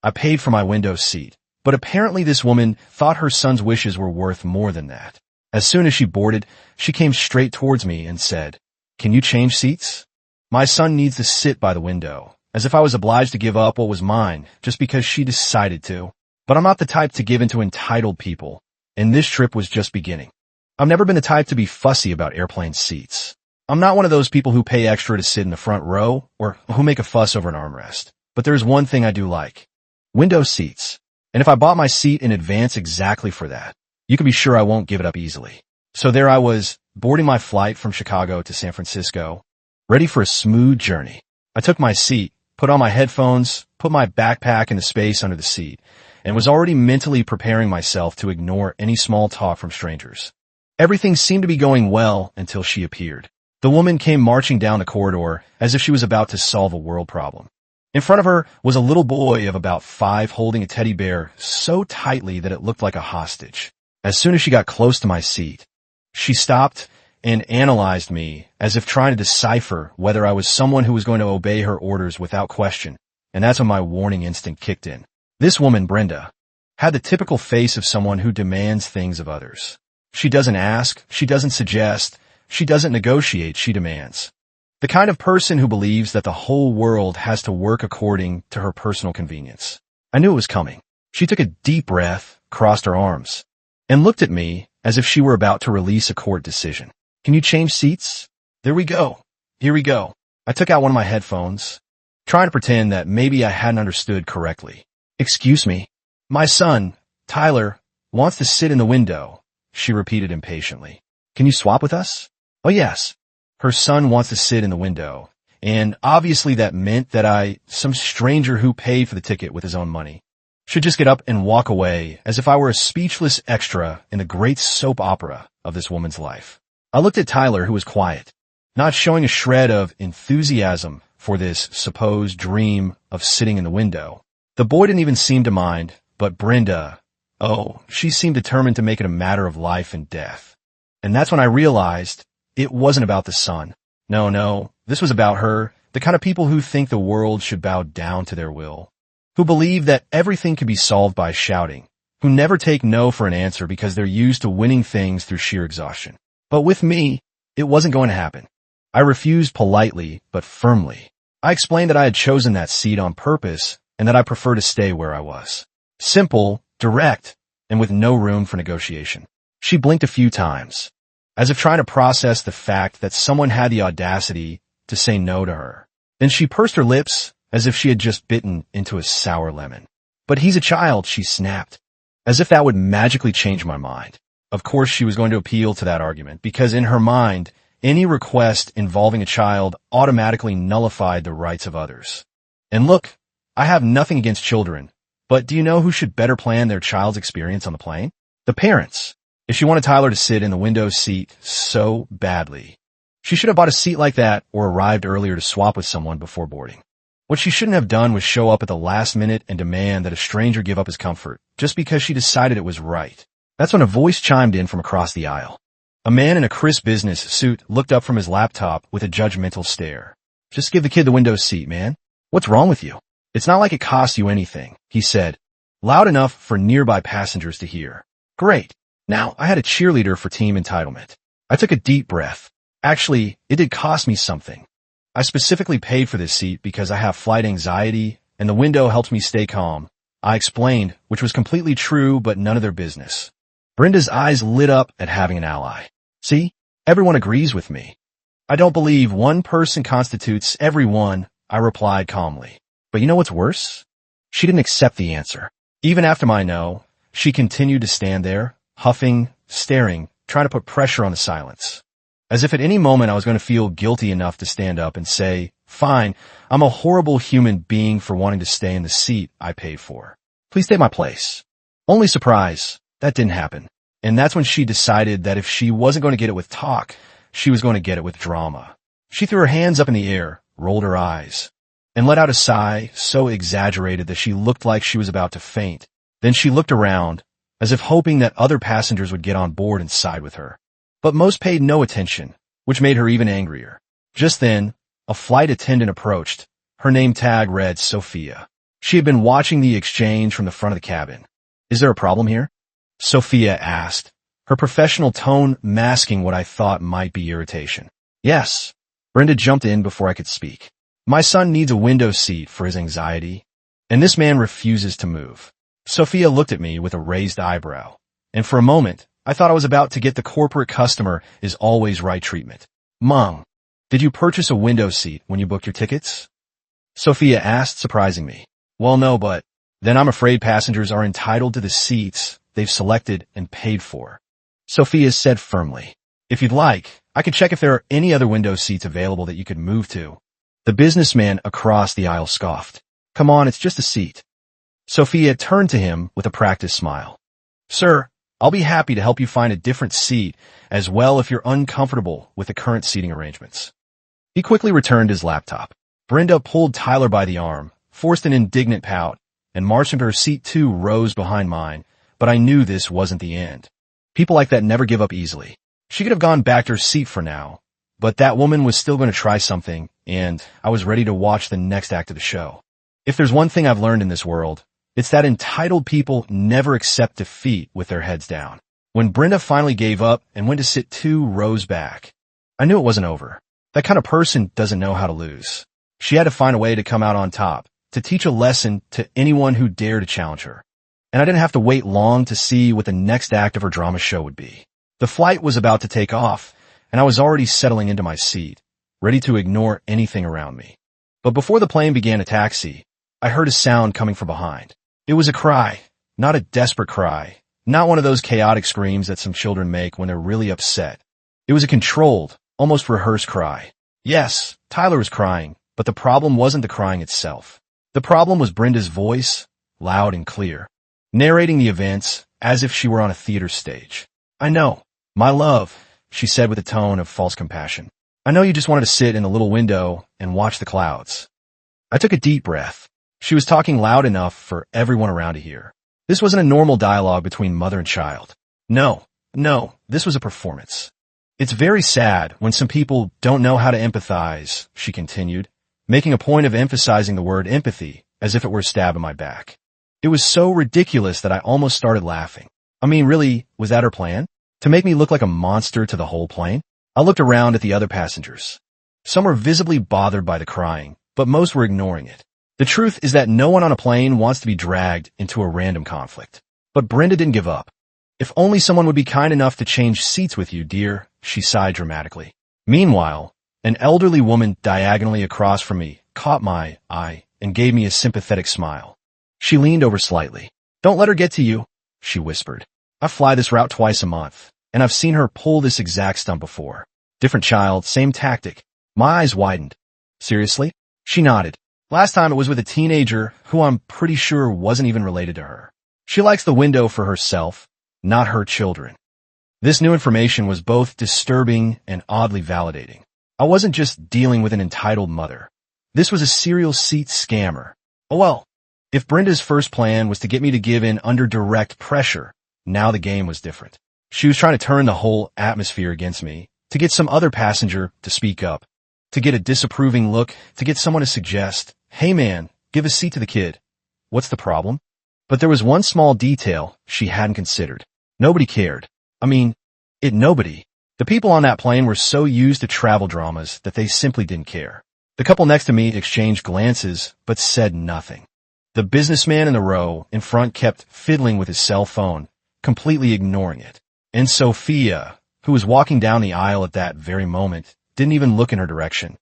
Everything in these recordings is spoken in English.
I paid for my window seat, but apparently this woman thought her son's wishes were worth more than that. As soon as she boarded, she came straight towards me and said, "Can you change seats? My son needs to sit by the window," as if I was obliged to give up what was mine just because she decided to. But I'm not the type to give in to entitled people, and this trip was just beginning. I've never been the type to be fussy about airplane seats. I'm not one of those people who pay extra to sit in the front row or who make a fuss over an armrest. But there's one thing I do like: window seats. And if I bought my seat in advance exactly for that, you can be sure I won't give it up easily. So there I was, boarding my flight from Chicago to San Francisco, ready for a smooth journey. I took my seat, put on my headphones, put my backpack in the space under the seat, and was already mentally preparing myself to ignore any small talk from strangers. Everything seemed to be going well until she appeared. The woman came marching down the corridor as if she was about to solve a world problem. In front of her was a little boy of about 5 holding a teddy bear so tightly that it looked like a hostage. As soon as she got close to my seat, she stopped and analyzed me as if trying to decipher whether I was someone who was going to obey her orders without question, and that's when my warning instinct kicked in. This woman, Brenda, had the typical face of someone who demands things of others. She doesn't ask, she doesn't suggest, she doesn't negotiate, she demands. The kind of person who believes that the whole world has to work according to her personal convenience. I knew it was coming. She took a deep breath, crossed her arms, and looked at me as if she were about to release a court decision. "Can you change seats?" There we go. Here we go. I took out one of my headphones, trying to pretend that maybe I hadn't understood correctly. "Excuse me. My son, Tyler, wants to sit in the window," she repeated impatiently. "Can you swap with us?" "Oh yes." Her son wants to sit in the window, and obviously that meant that some stranger who paid for the ticket with his own money, should just get up and walk away as if I were a speechless extra in the great soap opera of this woman's life. I looked at Tyler, who was quiet, not showing a shred of enthusiasm for this supposed dream of sitting in the window. The boy didn't even seem to mind, but Brenda, oh, she seemed determined to make it a matter of life and death. And that's when I realized it wasn't about the son. No, this was about her, the kind of people who think the world should bow down to their will, who believe that everything can be solved by shouting, who never take no for an answer because they're used to winning things through sheer exhaustion. But with me, it wasn't going to happen. I refused politely, but firmly. I explained that I had chosen that seat on purpose and that I prefer to stay where I was. Simple, direct, and with no room for negotiation. She blinked a few times, as if trying to process the fact that someone had the audacity to say no to her. Then she pursed her lips as if she had just bitten into a sour lemon. "But he's a child," she snapped, as if that would magically change my mind. Of course she was going to appeal to that argument, because in her mind, any request involving a child automatically nullified the rights of others. And look, I have nothing against children, but do you know who should better plan their child's experience on the plane? The parents. If she wanted Tyler to sit in the window seat so badly, she should have bought a seat like that or arrived earlier to swap with someone before boarding. What she shouldn't have done was show up at the last minute and demand that a stranger give up his comfort just because she decided it was right. That's when a voice chimed in from across the aisle. A man in a crisp business suit looked up from his laptop with a judgmental stare. "Just give the kid the window seat, man. What's wrong with you? It's not like it costs you anything," he said, loud enough for nearby passengers to hear. Great. Now, I had a cheerleader for team entitlement. I took a deep breath. Actually, it did cost me something. I specifically paid for this seat because I have flight anxiety, and the window helps me stay calm. I explained, which was completely true, but none of their business. Brenda's eyes lit up at having an ally. "See? Everyone agrees with me." "I don't believe one person constitutes everyone," I replied calmly. But you know what's worse? She didn't accept the answer. Even after my no, she continued to stand there, huffing, staring, trying to put pressure on the silence. As if at any moment I was going to feel guilty enough to stand up and say, "Fine, I'm a horrible human being for wanting to stay in the seat I paid for. Please take my place." Only surprise, that didn't happen. And that's when she decided that if she wasn't going to get it with talk, she was going to get it with drama. She threw her hands up in the air, rolled her eyes, and let out a sigh so exaggerated that she looked like she was about to faint. Then she looked around, as if hoping that other passengers would get on board and side with her. But most paid no attention, which made her even angrier. Just then, a flight attendant approached. Her name tag read Sophia. She had been watching the exchange from the front of the cabin. "Is there a problem here?" Sophia asked, her professional tone masking what I thought might be irritation. "Yes." Brenda jumped in before I could speak. "My son needs a window seat for his anxiety, and this man refuses to move." Sophia looked at me with a raised eyebrow, and for a moment, I thought I was about to get the corporate customer is always right treatment. "Mom, did you purchase a window seat when you booked your tickets?" Sophia asked, surprising me. "Well, no, but then I'm afraid passengers are entitled to the seats they've selected and paid for." Sophia said firmly, "If you'd like, I can check if there are any other window seats available that you could move to." The businessman across the aisle scoffed. "Come on, it's just a seat." Sophia turned to him with a practiced smile. "Sir, I'll be happy to help you find a different seat as well if you're uncomfortable with the current seating arrangements." He quickly returned his laptop. Brenda pulled Tyler by the arm, forced an indignant pout, and marched into her seat 2 rows behind mine, but I knew this wasn't the end. People like that never give up easily. She could have gone back to her seat for now, but that woman was still going to try something, and I was ready to watch the next act of the show. If there's one thing I've learned in this world, it's that entitled people never accept defeat with their heads down. When Brenda finally gave up and went to sit 2 rows back, I knew it wasn't over. That kind of person doesn't know how to lose. She had to find a way to come out on top, to teach a lesson to anyone who dared to challenge her. And I didn't have to wait long to see what the next act of her drama show would be. The flight was about to take off, and I was already settling into my seat, ready to ignore anything around me. But before the plane began to taxi, I heard a sound coming from behind. It was a cry, not a desperate cry, not one of those chaotic screams that some children make when they're really upset. It was a controlled, almost rehearsed cry. Yes, Tyler was crying, but the problem wasn't the crying itself. The problem was Brenda's voice, loud and clear, narrating the events as if she were on a theater stage. "I know, my love," she said with a tone of false compassion. "I know you just wanted to sit in the little window and watch the clouds." I took a deep breath. She was talking loud enough for everyone around to hear. This wasn't a normal dialogue between mother and child. No, this was a performance. "It's very sad when some people don't know how to empathize," she continued, making a point of emphasizing the word empathy as if it were a stab in my back. It was so ridiculous that I almost started laughing. I mean, really, was that her plan? To make me look like a monster to the whole plane? I looked around at the other passengers. Some were visibly bothered by the crying, but most were ignoring it. The truth is that no one on a plane wants to be dragged into a random conflict. But Brenda didn't give up. "If only someone would be kind enough to change seats with you, dear," she sighed dramatically. Meanwhile, an elderly woman diagonally across from me caught my eye and gave me a sympathetic smile. She leaned over slightly. "Don't let her get to you," she whispered. "I fly this route twice a month, and I've seen her pull this exact stunt before. Different child, same tactic." My eyes widened. "Seriously?" She nodded. "Last time it was with a teenager who I'm pretty sure wasn't even related to her. She likes the window for herself, not her children." This new information was both disturbing and oddly validating. I wasn't just dealing with an entitled mother. This was a serial seat scammer. Oh well, if Brenda's first plan was to get me to give in under direct pressure, now the game was different. She was trying to turn the whole atmosphere against me, to get some other passenger to speak up, to get a disapproving look, to get someone to suggest, "Hey man, give a seat to the kid. What's the problem?" But there was one small detail she hadn't considered. Nobody cared. I mean, nobody. The people on that plane were so used to travel dramas that they simply didn't care. The couple next to me exchanged glances, but said nothing. The businessman in the row in front kept fiddling with his cell phone, completely ignoring it. And Sophia, who was walking down the aisle at that very moment, didn't even look in her direction.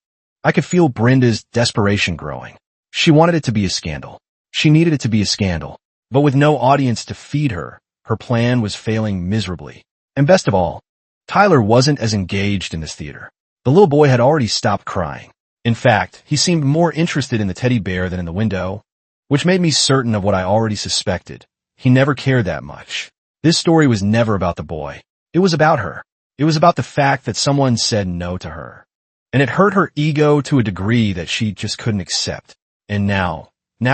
I could feel Brenda's desperation growing. She wanted it to be a scandal. She needed it to be a scandal. But with no audience to feed her, her plan was failing miserably. And best of all, Tyler wasn't as engaged in this theater. The little boy had already stopped crying. In fact, he seemed more interested in the teddy bear than in the window, which made me certain of what I already suspected. He never cared that much. This story was never about the boy. It was about her. It was about the fact that someone said no to her. And it hurt her ego to a degree that she just couldn't accept. And now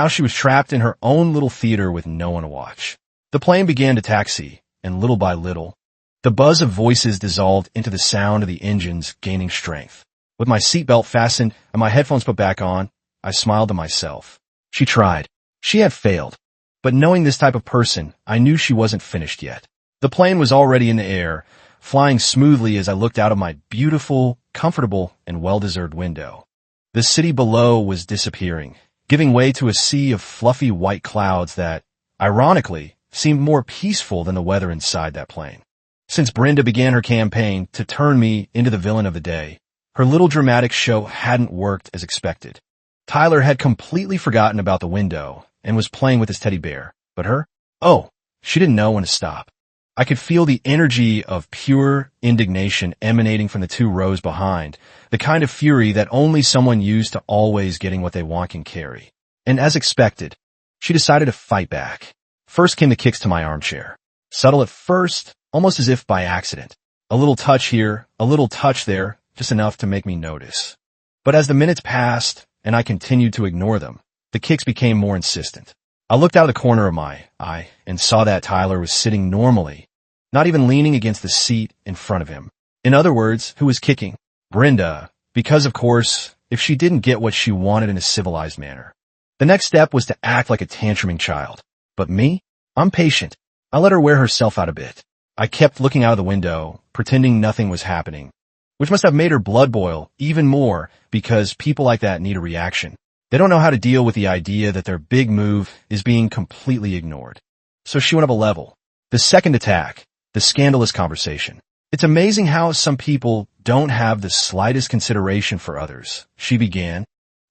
she was trapped in her own little theater with no one to watch. The plane began to taxi, and little by little, the buzz of voices dissolved into the sound of the engines gaining strength. With my seatbelt fastened and my headphones put back on, I smiled to myself. She tried. She had failed. But knowing this type of person, I knew she wasn't finished yet. The plane was already in the air, flying smoothly as I looked out of my beautiful, comfortable, and well-deserved window. The city below was disappearing, giving way to a sea of fluffy white clouds that, ironically, seemed more peaceful than the weather inside that plane. Since Brenda began her campaign to turn me into the villain of the day, her little dramatic show hadn't worked as expected. Tyler had completely forgotten about the window and was playing with his teddy bear. But her? Oh, she didn't know when to stop. I could feel the energy of pure indignation emanating from the 2 rows behind, the kind of fury that only someone used to always getting what they want can carry. And as expected, she decided to fight back. First came the kicks to my armchair. Subtle at first, almost as if by accident. A little touch here, a little touch there, just enough to make me notice. But as the minutes passed, and I continued to ignore them, the kicks became more insistent. I looked out of the corner of my eye and saw that Tyler was sitting normally, not even leaning against the seat in front of him. In other words, who was kicking? Brenda, because of course, if she didn't get what she wanted in a civilized manner. The next step was to act like a tantruming child. But me? I'm patient. I let her wear herself out a bit. I kept looking out of the window, pretending nothing was happening, which must have made her blood boil even more because people like that need a reaction. They don't know how to deal with the idea that their big move is being completely ignored. So she went up a level. The second attack, the scandalous conversation. It's amazing how some people don't have the slightest consideration for others. She began,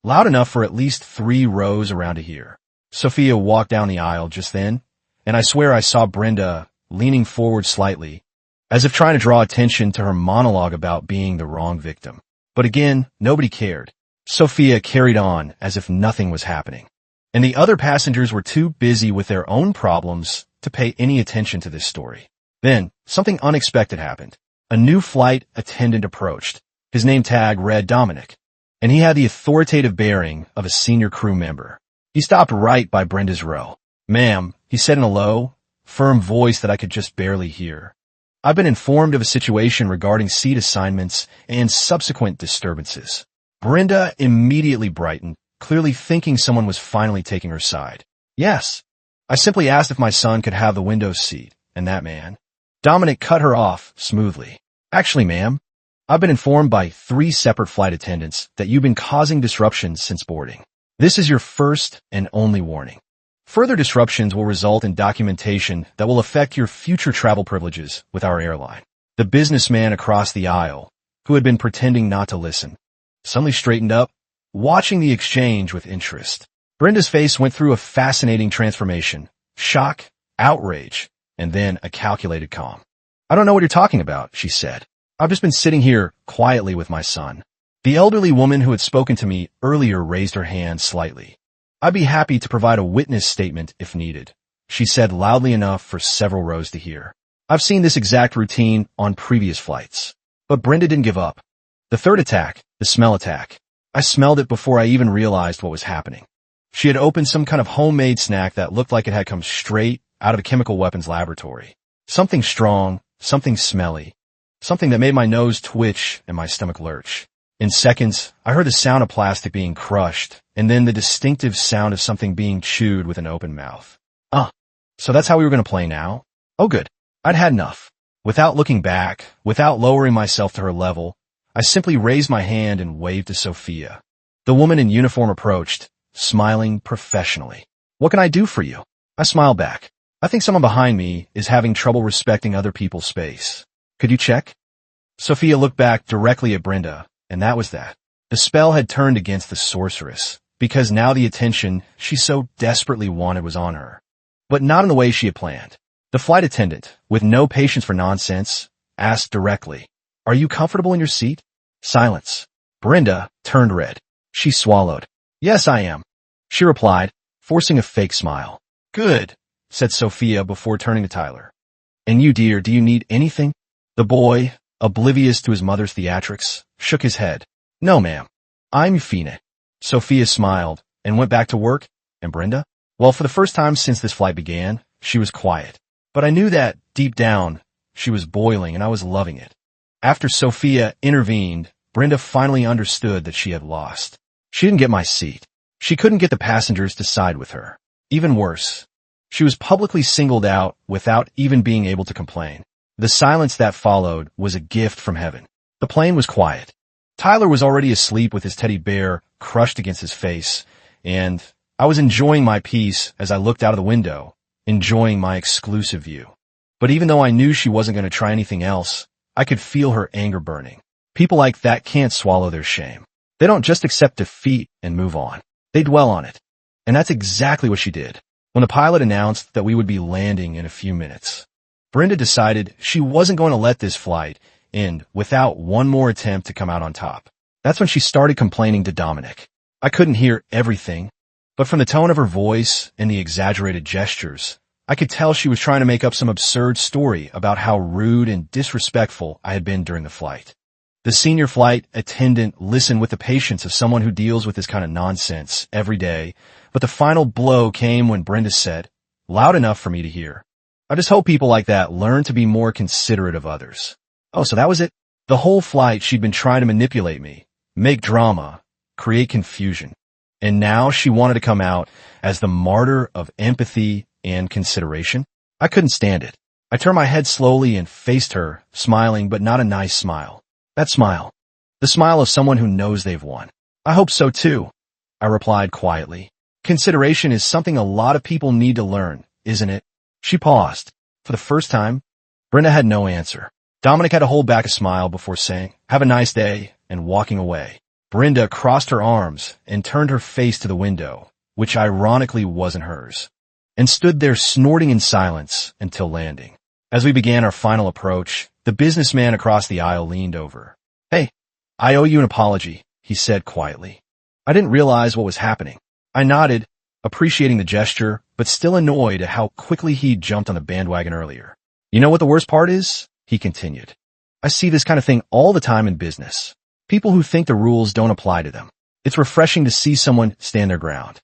loud enough for at least 3 rows around to hear. Sophia walked down the aisle just then, and I swear I saw Brenda leaning forward slightly, as if trying to draw attention to her monologue about being the wrong victim. But again, nobody cared. Sophia carried on as if nothing was happening, and the other passengers were too busy with their own problems to pay any attention to this story. Then, something unexpected happened. A new flight attendant approached. His name tag read Dominic, and he had the authoritative bearing of a senior crew member. He stopped right by Brenda's row. "Ma'am," he said in a low, firm voice that I could just barely hear. "I've been informed of a situation regarding seat assignments and subsequent disturbances." Brenda immediately brightened, clearly thinking someone was finally taking her side. "Yes. I simply asked if my son could have the window seat," and that man. Dominic cut her off smoothly. "Actually, ma'am, I've been informed by 3 separate flight attendants that you've been causing disruptions since boarding. This is your first and only warning. Further disruptions will result in documentation that will affect your future travel privileges with our airline." The businessman across the aisle, who had been pretending not to listen, suddenly straightened up, watching the exchange with interest. Brenda's face went through a fascinating transformation: shock, outrage, and then a calculated calm. "I don't know what you're talking about," she said. "I've just been sitting here quietly with my son." The elderly woman who had spoken to me earlier raised her hand slightly. "I'd be happy to provide a witness statement if needed," she said loudly enough for several rows to hear. "I've seen this exact routine on previous flights." But Brenda didn't give up. The third attack, the smell attack. I smelled it before I even realized what was happening. She had opened some kind of homemade snack that looked like it had come straight out of a chemical weapons laboratory. Something strong, something smelly, something that made my nose twitch and my stomach lurch. In seconds, I heard the sound of plastic being crushed, and then the distinctive sound of something being chewed with an open mouth. So that's how we were going to play now? Oh good. I'd had enough. Without looking back, without lowering myself to her level, I simply raised my hand and waved to Sophia. The woman in uniform approached, smiling professionally. "What can I do for you?" I smiled back. "I think someone behind me is having trouble respecting other people's space. Could you check?" Sophia looked back directly at Brenda, and that was that. The spell had turned against the sorceress, because now the attention she so desperately wanted was on her. But not in the way she had planned. The flight attendant, with no patience for nonsense, asked directly, "Are you comfortable in your seat?" Silence. Brenda turned red. She swallowed. "Yes, I am," she replied, forcing a fake smile. "Good," said Sophia before turning to Tyler. "And you, dear, do you need anything?" The boy, oblivious to his mother's theatrics, shook his head. "No, ma'am. I'm fine." Sophia smiled and went back to work. And Brenda? Well, for the first time since this flight began, she was quiet. But I knew that, deep down, she was boiling and I was loving it. After Sophia intervened, Brenda finally understood that she had lost. She didn't get my seat. She couldn't get the passengers to side with her. Even worse, she was publicly singled out without even being able to complain. The silence that followed was a gift from heaven. The plane was quiet. Tyler was already asleep with his teddy bear crushed against his face, and I was enjoying my peace as I looked out of the window, enjoying my exclusive view. But even though I knew she wasn't going to try anything else, I could feel her anger burning. People like that can't swallow their shame. They don't just accept defeat and move on. They dwell on it. And that's exactly what she did. When the pilot announced that we would be landing in a few minutes, Brenda decided she wasn't going to let this flight end without one more attempt to come out on top. That's when she started complaining to Dominic. I couldn't hear everything, but from the tone of her voice and the exaggerated gestures, I could tell she was trying to make up some absurd story about how rude and disrespectful I had been during the flight. The senior flight attendant listened with the patience of someone who deals with this kind of nonsense every day, but the final blow came when Brenda said, loud enough for me to hear, "I just hope people like that learn to be more considerate of others." Oh, so that was it? The whole flight she'd been trying to manipulate me, make drama, create confusion. And now she wanted to come out as the martyr of empathy and consideration? I couldn't stand it. I turned my head slowly and faced her, smiling, but not a nice smile. That smile. The smile of someone who knows they've won. "I hope so too," I replied quietly. "Consideration is something a lot of people need to learn, isn't it?" She paused. For the first time, Brenda had no answer. Dominic had to hold back a smile before saying, "Have a nice day," and walking away. Brenda crossed her arms and turned her face to the window, which ironically wasn't hers, and stood there snorting in silence until landing. As we began our final approach, the businessman across the aisle leaned over. "Hey, I owe you an apology," he said quietly. I didn't realize what was happening. I nodded, appreciating the gesture, but still annoyed at how quickly he'd jumped on the bandwagon earlier. "You know what the worst part is?" he continued. "I see this kind of thing all the time in business. People who think the rules don't apply to them. It's refreshing to see someone stand their ground."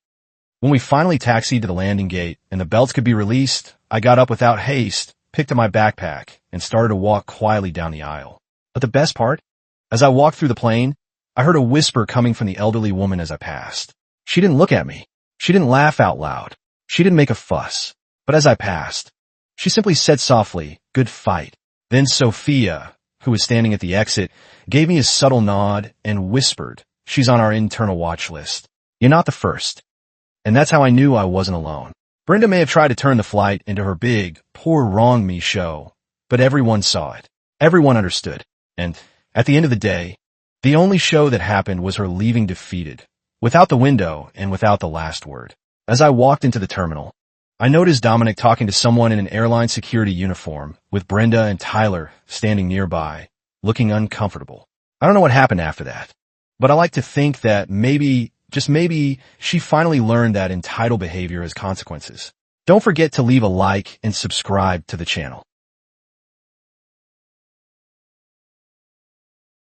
When we finally taxied to the landing gate and the belts could be released, I got up without haste, picked up my backpack, and started to walk quietly down the aisle. But the best part? As I walked through the plane, I heard a whisper coming from the elderly woman as I passed. She didn't look at me. She didn't laugh out loud. She didn't make a fuss. But as I passed, she simply said softly, "Good fight." Then Sophia, who was standing at the exit, gave me a subtle nod and whispered, "She's on our internal watch list. You're not the first." And that's how I knew I wasn't alone. Brenda may have tried to turn the flight into her big, poor wrong me show, but everyone saw it. Everyone understood. And at the end of the day, the only show that happened was her leaving defeated, without the window and without the last word. As I walked into the terminal, I noticed Dominic talking to someone in an airline security uniform, with Brenda and Tyler standing nearby, looking uncomfortable. I don't know what happened after that, but I like to think that maybe, just maybe, she finally learned that entitled behavior has consequences. Don't forget to leave a like and subscribe to the channel.